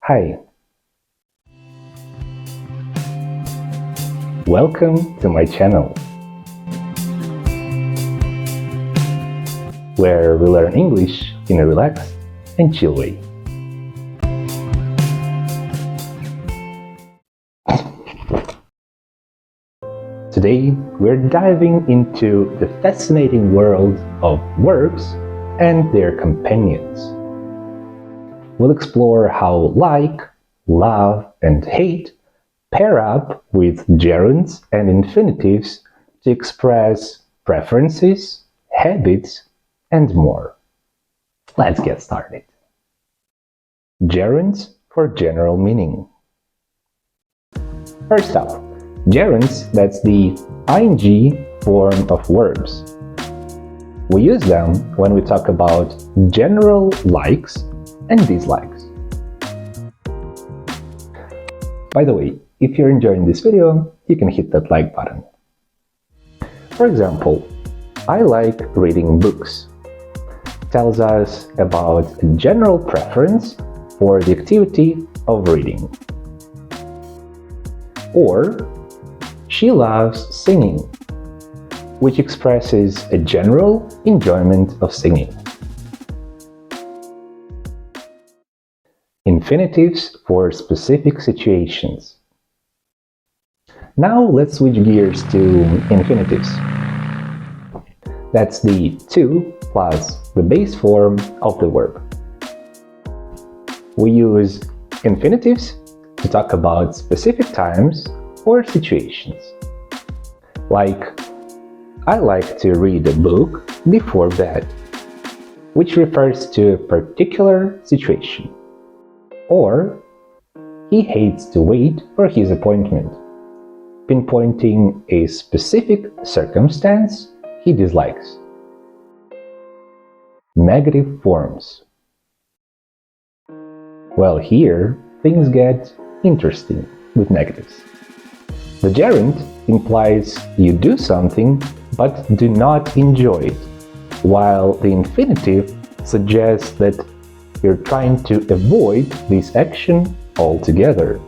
Hi. Welcome to my channel, where we learn English in a relaxed and chill way. Today, we're diving into the fascinating world of verbs and their companions. We'll explore how like, love, and hate pair up with gerunds and infinitives to express preferences, habits, and more. Let's get started. Gerunds for general meaning. First up, gerunds, that's the ing form of verbs. We use them when we talk about general likes and dislikes. By the way, if you're enjoying this video, you can hit that like button. For example, I like reading books. Tells us about a general preference for the activity of reading. Or, she loves singing, which expresses a general enjoyment of singing. Infinitives for specific situations. Now let's switch gears to infinitives. That's the to plus the base form of the verb. We use infinitives to talk about specific times or situations. Like, I like to read a book before bed, which refers to a particular situation. Or, he hates to wait for his appointment, pinpointing a specific circumstance he dislikes. Negative forms. Well, here things get interesting with negatives. The gerund implies you do something but do not enjoy it, while the infinitive suggests that you're trying to avoid this action altogether.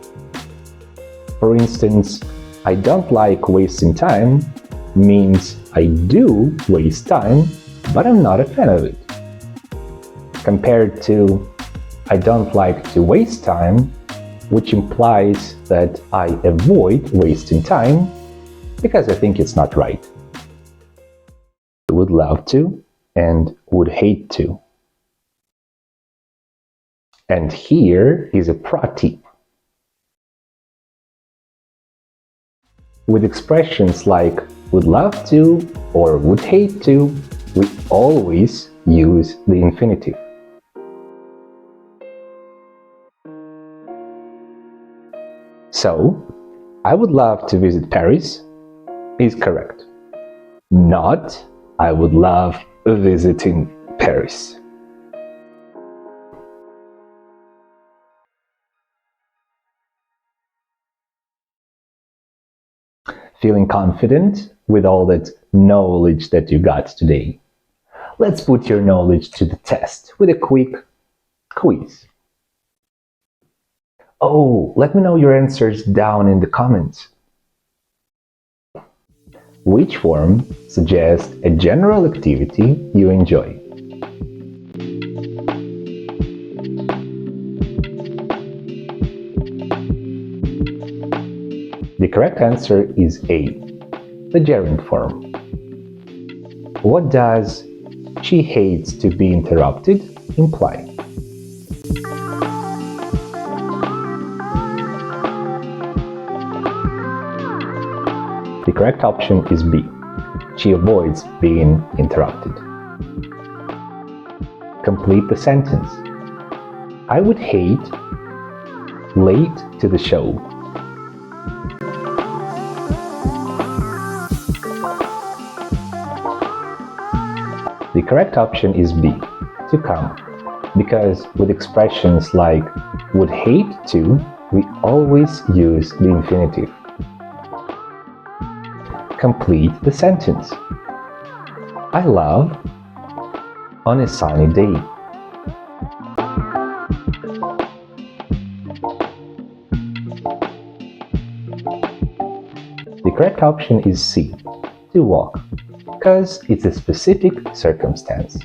For instance, I don't like wasting time means I do waste time, but I'm not a fan of it. Compared to I don't like to waste time, which implies that I avoid wasting time because I think it's not right. Would love to and would hate to. And here is a pro tip. With expressions like would love to or would hate to, we always use the infinitive. So, I would love to visit Paris is correct. Not, I would love visiting Paris. Feeling confident with all that knowledge that you got today? Let's put your knowledge to the test with a quick quiz. Oh, let me know your answers down in the comments. Which form suggests a general activity you enjoy? The correct answer is A, the gerund form. What does she hates to be interrupted imply? The correct option is B. She avoids being interrupted. Complete the sentence. I would hate late to the show. The correct option is B, to come, because with expressions like would hate to, we always use the infinitive. Complete the sentence. I love on a sunny day. correct option is C, to walk, because it's a specific circumstance.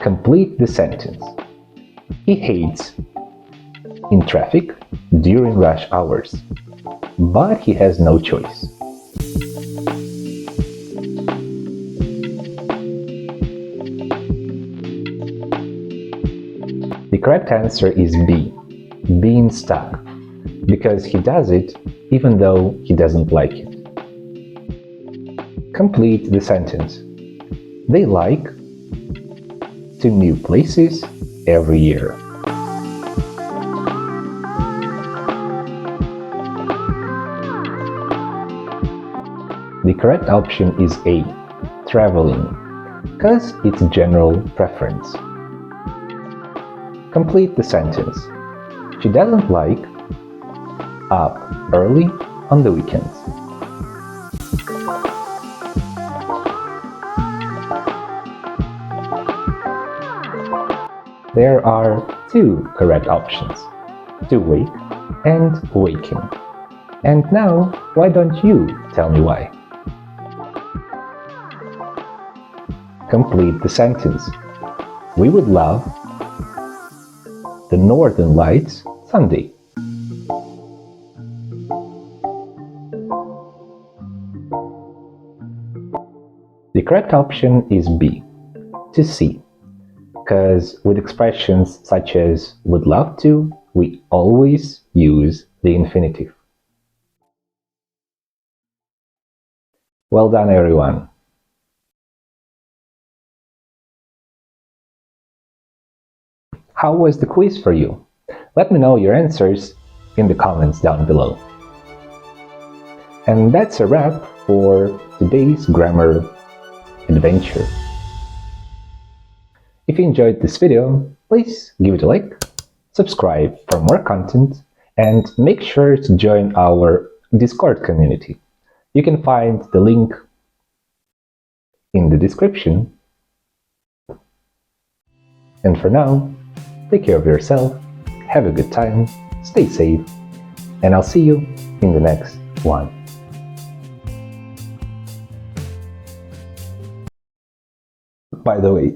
Complete the sentence. He hates in traffic during rush hours, but he has no choice. The correct answer is B, being stuck, because he does it even though he doesn't like it. Complete the sentence. They like to new places every year. The correct option is A, traveling, because it's a general preference. Complete the sentence. She doesn't like up early on the weekends. There are two correct options, to wake and waking. And now, why don't you tell me why? Complete the sentence. We would love the Northern Lights Sunday. The correct option is B, to see, because with expressions such as would love to, we always use the infinitive. Well done, everyone. How was the quiz for you? Let me know your answers in the comments down below. And that's a wrap for today's grammar adventure. If you enjoyed this video, please give it a like, subscribe for more content, and make sure to join our Discord community. You can find the link in the description. And for now, take care of yourself, have a good time, stay safe, and I'll see you in the next one. By the way,